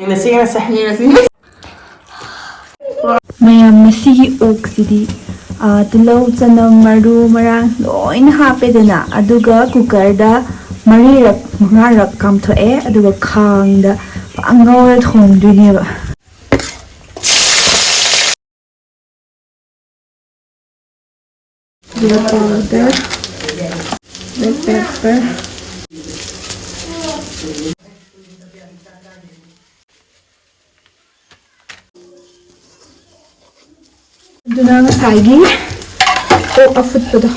ꯌꯦꯡꯉꯁꯤ ꯃꯌꯥꯝ ꯃꯁꯤꯒꯤ ꯑꯣꯛꯁꯤꯗꯤ ꯇꯤꯜꯍꯧ ꯆꯅꯝ ꯃꯔꯨ ꯃꯔꯥꯡ ꯂꯣꯏꯅ ꯍꯥꯞꯄꯦꯗꯅ ꯑꯗꯨꯒ ꯀꯨꯀꯔꯗ 4ꯔꯛ 5ꯔꯛ ꯀꯥꯝꯊꯣꯛꯑꯦ ꯑꯗꯨꯒ ꯈꯥꯡꯗ ꯉꯧꯔ ꯊꯣꯡꯗꯣꯏꯅꯦꯕ ꯖꯤꯔꯥ ꯄꯥꯎꯗꯔ ꯕ꯭ꯂꯦꯛ ꯄꯦꯄꯔ ꯑꯗꯨꯅ ꯉꯁꯥꯏꯒꯤ ꯑꯣꯛ ꯑꯐꯨꯠꯄꯗꯣ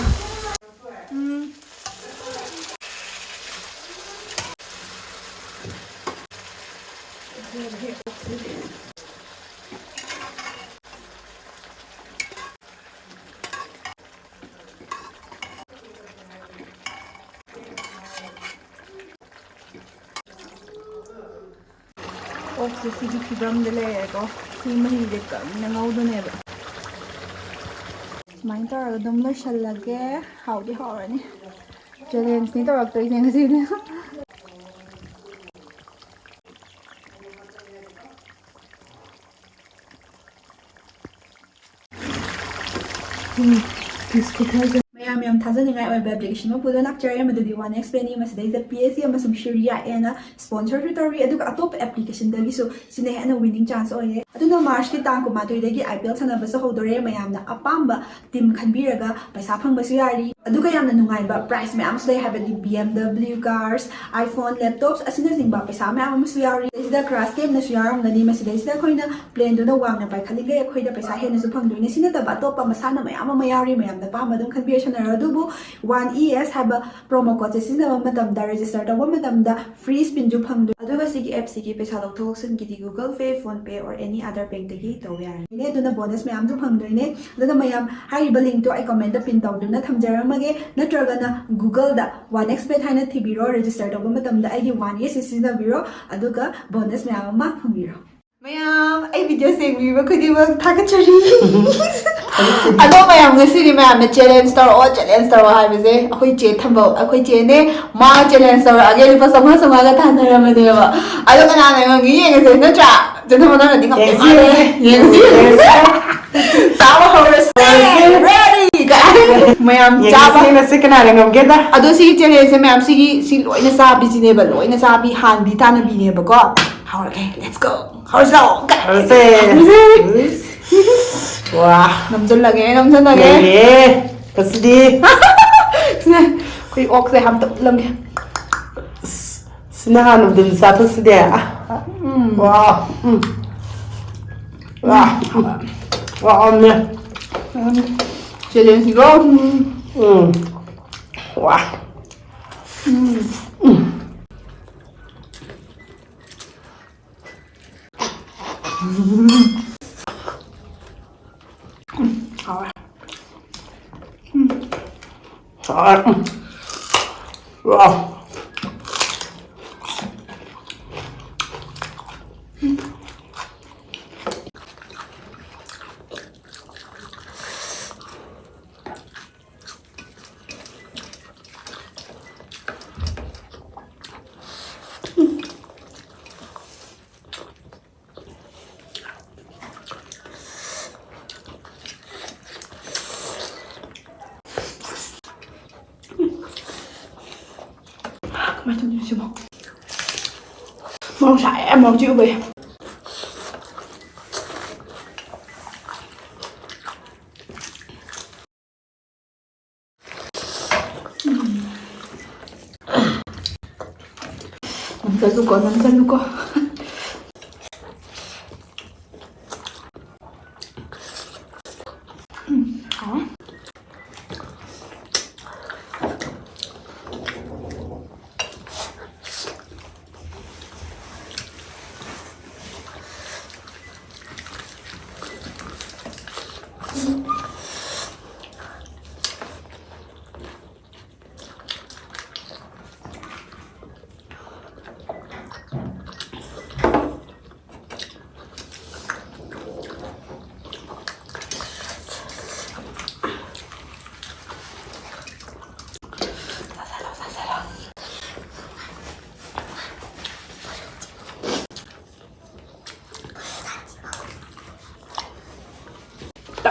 ꯑꯣꯛꯁꯦ ꯁꯤꯒꯤ ꯐꯤꯕꯝꯗ ꯂꯩꯔꯦꯀꯣ ꯁꯤ ꯃꯍꯤꯁꯦ ꯀꯪꯅ ꯉꯧꯗꯣꯏꯅꯦꯕ ꯁꯨꯃꯥꯏꯅ ꯇꯧꯔꯒ ꯑꯗꯨꯝ ꯂꯣꯏꯁꯜꯂꯒꯦ ꯍꯥꯎꯗꯤ ꯍꯥꯎꯔꯅꯤ ꯆꯦꯂꯦꯟꯖꯅꯤ ꯇꯧꯔꯛꯇꯣꯏꯁꯦ ꯉꯁꯤꯗꯤ ꯃꯌꯥꯝ ꯌꯥꯝ ꯊꯥꯖꯅꯤꯡꯉꯥꯏ ꯑꯣꯏꯕ ꯑꯦꯄ꯭ꯂꯤꯀꯦꯁꯟ ꯑꯃ ꯄꯨꯗꯨꯅ ꯂꯥꯛꯆꯔꯦ ꯃꯗꯨꯗꯤ 1xpenny ꯃꯁꯤꯗꯩꯁꯤꯗ PSC ꯑꯃꯁꯨꯡ ꯁꯤꯔꯤꯌꯥꯑꯦꯅ ꯁ꯭ꯄꯣꯟꯁꯔꯁꯨ ꯇꯧꯔꯤ ꯑꯗꯨꯒ ꯑꯇꯣꯞꯄ ꯑꯦꯄ꯭ꯂꯤꯀꯦꯁꯟꯗꯒꯤꯁꯨ ꯁꯤꯅ ꯍꯦꯟꯅ ꯋꯤꯅꯤꯡ ꯆꯥꯟꯁ ꯑꯣꯏꯌꯦ ꯑꯗꯨꯅ ꯃꯥꯔꯆꯀꯤ ꯇꯥꯡ 12ꯗꯒꯤ IPL ꯁꯥꯟꯅꯕꯁꯨ ꯍꯧꯗꯣꯔꯦ ꯃꯌꯥꯝꯅ ꯑꯄꯥꯝꯕ ꯇꯤꯝ ꯈꯟꯕꯤꯔꯒ ꯄꯩꯁꯥ ꯐꯪꯕꯁꯨ ꯌꯥꯔꯤ ꯑꯗꯨꯒ ꯌꯥꯝꯅ ꯅꯨꯡꯉꯥꯏꯕ ꯄ꯭ꯔꯥꯏꯁ ꯃꯌꯥꯝꯁꯨ ꯂꯩ ꯍꯥꯏꯕꯗꯤ BMW ꯀꯥꯔꯁ iPhone ꯂꯦꯞꯇꯣꯞꯁ ꯑꯁꯤꯅꯆꯤꯡꯕ ꯄꯩꯁꯥ ꯃꯌꯥꯝ ꯑꯃꯁꯨ ꯌꯥꯎꯔꯤ ꯁꯤꯗ ꯀ꯭ꯔꯥꯁ ꯒꯦꯝꯅꯁꯨ ꯌꯥꯎꯔꯝꯒꯅꯤ ꯃꯁꯤꯗꯩꯁꯤꯗ ꯑꯩꯈꯣꯏꯅ ꯄ꯭ꯂꯦꯟꯗꯨꯅ ꯋꯥꯡꯅ ꯄꯥꯏꯈꯠꯂꯤꯈꯩ ꯑꯩꯈꯣꯏꯗ ꯄꯩꯁꯥ ꯍꯦꯟꯅꯁꯨ ꯐꯪꯗꯣꯏꯅꯦ ꯁꯤ ꯅꯠꯇꯕ ꯑꯇꯣꯞꯄ ꯃꯁꯥꯟꯅ ꯃꯌꯥꯝ ꯑꯃ ꯌꯥꯎꯔꯤ ꯃꯌꯥꯝꯅ ꯑꯄꯥꯝꯕ ꯑꯗꯨꯝ ꯈꯟꯕꯤꯔ ꯁꯥꯟꯅꯔꯣ ꯑꯗꯨꯕꯨ 1ES ꯍꯥꯏꯕ ꯄ꯭ꯔꯣꯃꯣ ꯀꯣꯗꯁꯦ ꯁꯤꯖꯤꯟꯅꯕ ꯃꯇꯝꯗ ꯔꯦꯖꯤꯁꯇꯔ ꯇꯧꯕ ꯃꯇꯝꯗ ꯐ꯭ꯔꯤ ꯁ꯭ꯄꯤꯟꯁꯨ ꯐꯪꯗꯣꯏ ꯑꯗꯨꯒ ꯁꯤꯒꯤ ꯑꯦꯞꯁꯤꯒꯤ ꯄꯩꯁꯥ ꯂꯧꯊꯣꯛ ꯂꯧꯁꯤꯟꯒꯤꯗꯤ Google Pay PhonePe or any other ꯕꯦꯡꯛꯇꯒꯤ ꯇꯧꯕ ꯌꯥꯔꯅꯤ ꯑꯗꯨꯅ ꯕꯣꯅꯁ ꯃꯌꯥꯝꯁꯨ ꯐꯪꯗꯣꯏꯅꯦ ꯑꯗꯨꯅ ꯃꯌꯥꯝ ꯍꯥꯏꯔꯤꯕ ꯂꯤꯡꯛꯇꯣ ꯑꯩ ꯀꯃꯦꯟꯇ ꯄꯤꯟ ꯇꯧꯗꯨꯅ ꯊꯝꯖꯔꯝꯃꯒꯦ ꯅꯠꯇ꯭ꯔꯒꯅ ꯒꯨꯒꯜꯗ 1xpet ꯍꯥꯏꯅ ꯊꯤꯕꯤꯔꯣ ꯔꯦꯖꯤꯁꯇꯔ ꯇꯧꯕ ꯃꯇꯝꯗ ꯑꯩꯒꯤ 1ES ꯁꯤꯖꯤꯟꯅꯕꯤꯔꯣ ꯑꯗꯨꯒ ꯕꯣꯅꯁ ꯃꯌꯥꯝ ꯑꯃ ꯐꯪꯕꯤꯔꯣ ꯃꯌꯥꯝ ꯑꯩ ꯚꯤꯗꯤꯑꯣ ꯌꯦꯡꯕꯤꯕ ꯈꯨꯗꯤꯡꯃꯛ ꯊꯥꯒꯠꯆꯔꯤ ꯑꯗꯣ ꯃꯌꯥꯝ ꯉꯁꯤꯗꯤ ꯃꯌꯥꯝꯅ ꯆꯦꯂꯦꯟꯖ ꯇꯧꯔꯛꯑꯣ ꯍꯥꯏꯕꯁꯦ ꯑꯩꯈꯣꯏ ꯆꯦ ꯊꯝꯕ ꯑꯩꯈꯣꯏ ꯆꯦꯅꯦ ꯃꯥ ꯆꯦꯂꯦꯟꯖ ꯇꯧꯔꯛꯑꯒꯦ ꯂꯨꯄꯥ 500 ꯊꯥꯅꯔꯝꯕꯅꯦꯕ ꯑꯗꯣ ꯀꯅꯥꯅ ꯉꯝꯒꯤ ꯌꯦꯡꯉꯁꯦ ꯅꯠꯇ꯭ꯔꯥ ꯆꯦꯊꯃꯅꯗꯤ ꯉꯝꯗꯦ ꯃꯥꯜꯂꯦ ꯌꯦꯡꯉꯁꯤ ꯆꯥꯕ ꯍꯧꯔꯁꯦ ꯔꯦꯗꯤ ꯃꯌꯥꯝ ꯆꯥꯕ ꯉꯁꯤ ꯀꯅꯥꯅ ꯉꯝꯒꯦꯗ ꯑꯗꯣ ꯁꯤꯒꯤ ꯆꯦꯂꯦꯟꯖꯁꯦ ꯃꯌꯥꯝ ꯁꯤ ꯂꯣꯏꯅ ꯆꯥꯕꯤꯁꯤꯅꯦꯕ ꯂꯣꯏꯅ ꯆꯥꯕꯤ ꯍꯥꯟꯕꯤ ꯇꯥꯟꯅꯕꯤꯅꯦꯕꯀꯣ ꯍꯧꯔꯒꯦ let's go ꯍꯧꯔꯁꯦ ꯋꯥ ꯅꯝꯖꯜꯂꯒꯦ ꯀꯁꯤꯗꯤ ꯑꯩꯈꯣꯏ ꯑꯣꯛꯁꯦ ꯍꯥꯝꯇ ꯎꯠꯂꯝꯒꯦ ꯁꯤꯅ ꯍꯥꯟꯅꯕꯗꯨꯝ ꯆꯥꯊꯣꯛꯁꯤꯗꯦ ꯋꯥ ꯋꯥ ꯆꯦꯂꯦꯟꯖꯅꯤꯀꯣ ꯋꯥ Wow. Kemarin tuh sih mau saya mau juga ya. Nonton luka.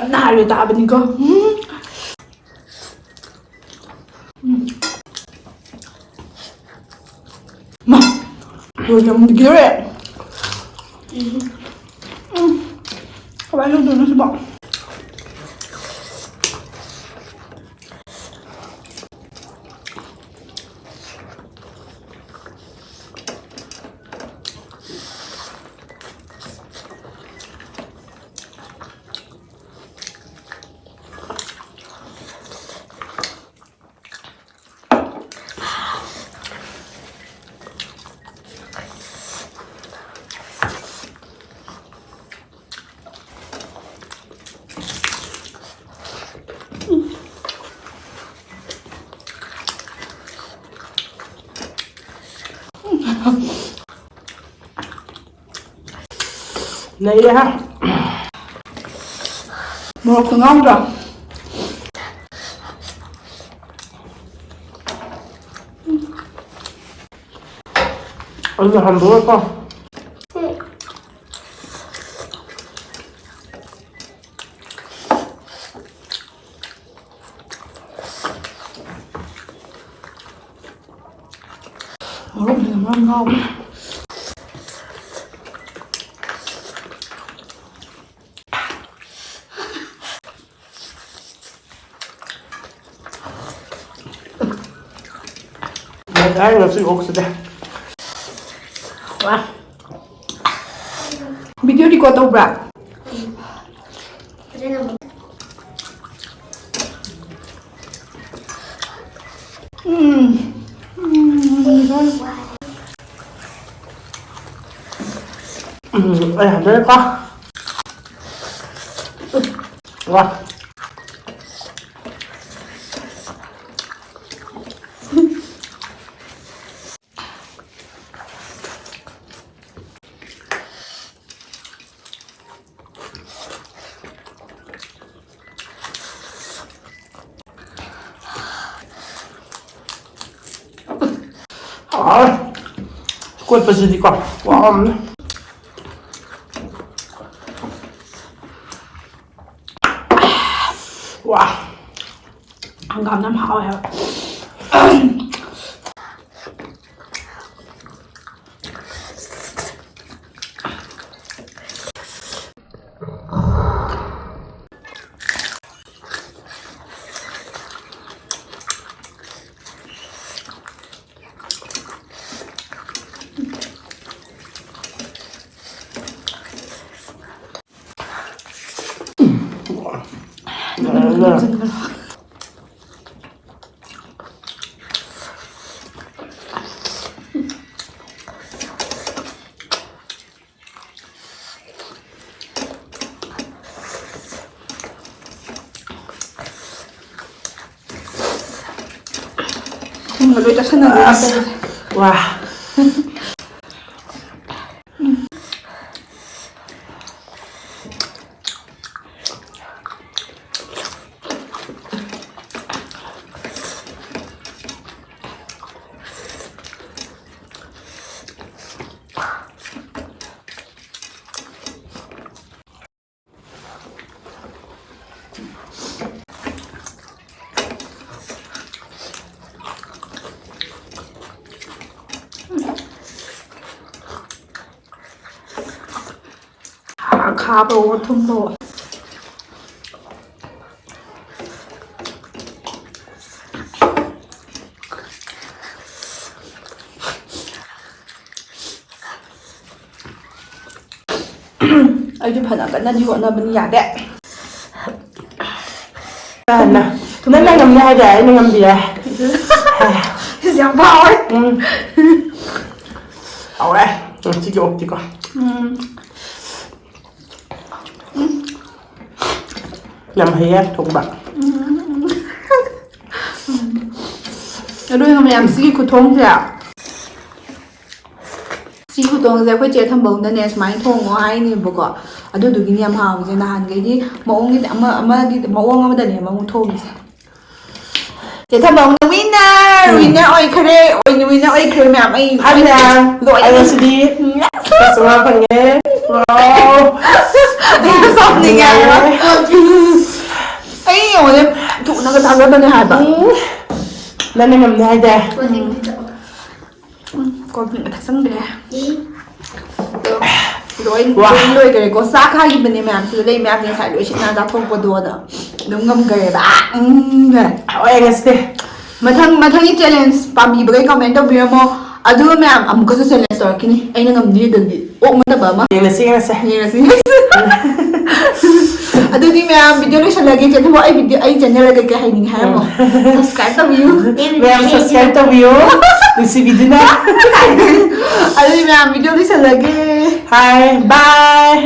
ꯀꯟꯅ ꯍꯥꯏꯕ ꯇꯥꯕꯅꯤꯀꯣ ꯂꯣꯏꯅ ꯑꯃꯨꯛ ꯒꯤꯔꯦ ꯀꯃꯥꯏꯅ ꯇꯧꯗꯣꯏꯅꯣ ꯁꯤꯕꯣ lấy ha một con ngon rồi ăn là hầm bữa con ngon ngon đấy là sự ốc sẽ wow video đi qua tàu bạc đây hẳn đấy con wow quên phải gì đi con wow wow ăn cảm năm hào hả Lôi cho sân này wow khá bầu thơm bầu ꯑꯩꯁꯨ ꯐꯅ ꯀꯟꯅꯗꯤ ꯍꯣꯠꯅꯕꯅꯤ ꯌꯥꯗꯦ nè nãy ngầm nha để nó ngầm gì à ꯌꯥꯝ ꯐꯥꯎꯋꯦ ảo đấy chỉ cho đi con làm hé thùng bạc ꯑꯗꯨꯒ ꯃꯌꯥꯝ ꯁꯤꯒꯤ ꯈꯨꯊꯣꯡꯁꯦ ꯁꯤ ꯈꯨꯊꯣꯡꯁꯦ ꯑꯩꯈꯣꯏ ꯆꯦ ꯊꯝꯕꯧꯅꯅꯦ ꯁꯨꯃꯥꯏꯅ ꯊꯣꯡꯉꯣ ꯍꯥꯏꯅꯦꯕꯀꯣ ꯑꯗꯨꯗꯨꯒꯤꯅꯦ ꯌꯥꯝ ꯍꯥꯎꯋꯤꯁꯦ ꯅꯍꯥꯟꯈꯩꯗꯤ ꯃꯑꯣꯡꯒꯤꯗꯤ ꯃꯑꯣꯡ ꯑꯃꯗꯅꯦꯕ ꯑꯃꯨꯛ ꯊꯣꯡꯉꯤꯁꯦ ꯆꯦ ꯊꯝꯕꯧꯅ ꯋꯤꯟꯅꯔ ꯑꯣꯏꯈ꯭ꯔꯦ ꯋꯤꯟꯅꯔ ꯑꯣꯏꯈ꯭ꯔꯦ ꯃꯌꯥꯝ ꯑꯩ anh sidi semua pengen wow something else ꯑꯩ ꯌꯦꯡꯉꯣꯅꯦ ꯊꯨꯅꯒ ꯊꯥꯒꯠꯄꯅꯦ ꯍꯥꯏꯕ ꯅꯪꯅ ꯉꯝꯅꯤ ꯍꯥꯏꯗꯥꯏ ꯀꯣꯜ ꯗ꯭ꯔꯤꯡ ꯊꯛꯆꯟꯈ꯭ꯔꯦ ꯂꯣꯏ ꯂꯣꯏꯈꯔꯦꯀꯣ ꯆꯥꯛ ꯈꯥꯏꯈꯤꯕꯅꯦ ꯃꯌꯥꯝꯁꯤꯗ ꯂꯩ ꯃꯌꯥꯝꯁꯦ ꯉꯁꯥꯏ ꯂꯣꯏ ꯁꯤꯠꯅ ꯆꯥꯊꯣꯛꯄꯗꯣꯅ ꯑꯗꯨꯝ ꯉꯝꯈꯔꯦꯕ ꯍꯣꯏ ꯉꯁꯤ ꯃꯊꯪꯒꯤ ꯆꯦꯂꯦꯟꯖ ꯄꯥꯝꯕꯤꯕꯈꯩ ꯀꯃꯦꯟ ꯇꯧꯕꯤꯔꯝꯃꯣ ꯑꯗꯨꯒ ꯃꯌꯥꯝ ꯑꯃꯨꯛꯀꯁꯨ ꯆꯦꯂꯦꯟꯖ ꯇꯧꯔꯛꯈꯤꯅꯤ ꯑꯩꯅ ꯉꯝꯗ꯭ꯔꯤꯗꯗꯤ ꯑꯣꯛꯅꯗꯕ ꯑꯃ ꯌꯦꯡꯉꯁꯤ ꯌꯦꯡꯉꯁꯤ ꯑꯗꯨꯗꯤ ꯃꯌꯥꯝ ꯚꯤꯗꯤꯑꯣ ꯂꯣꯏꯁꯜꯂꯒꯦ ꯆꯦꯊꯕꯣ ꯑꯩ ꯆꯦꯅꯦꯜꯗ ꯀꯩꯀꯩ ꯍꯥꯏꯅꯤꯡꯉꯦ ꯍꯥꯏꯔꯝꯃꯣ ꯁꯕꯁꯀ꯭ꯔꯥꯏꯕ ꯇꯧꯕꯤꯌꯨ ꯃꯌꯥꯝ ꯁꯕꯁꯀ꯭ꯔꯥꯏꯕ ꯇꯧꯕꯤꯌꯨ ꯅꯨꯡꯁꯤꯕꯤꯗꯨꯅ ꯑꯗꯨꯗꯤ ꯃꯌꯥꯝ ꯚꯤꯗꯤꯑꯣ ꯂꯣꯏꯁꯜꯂꯒꯦ ꯍꯥꯏ ꯕꯥꯏ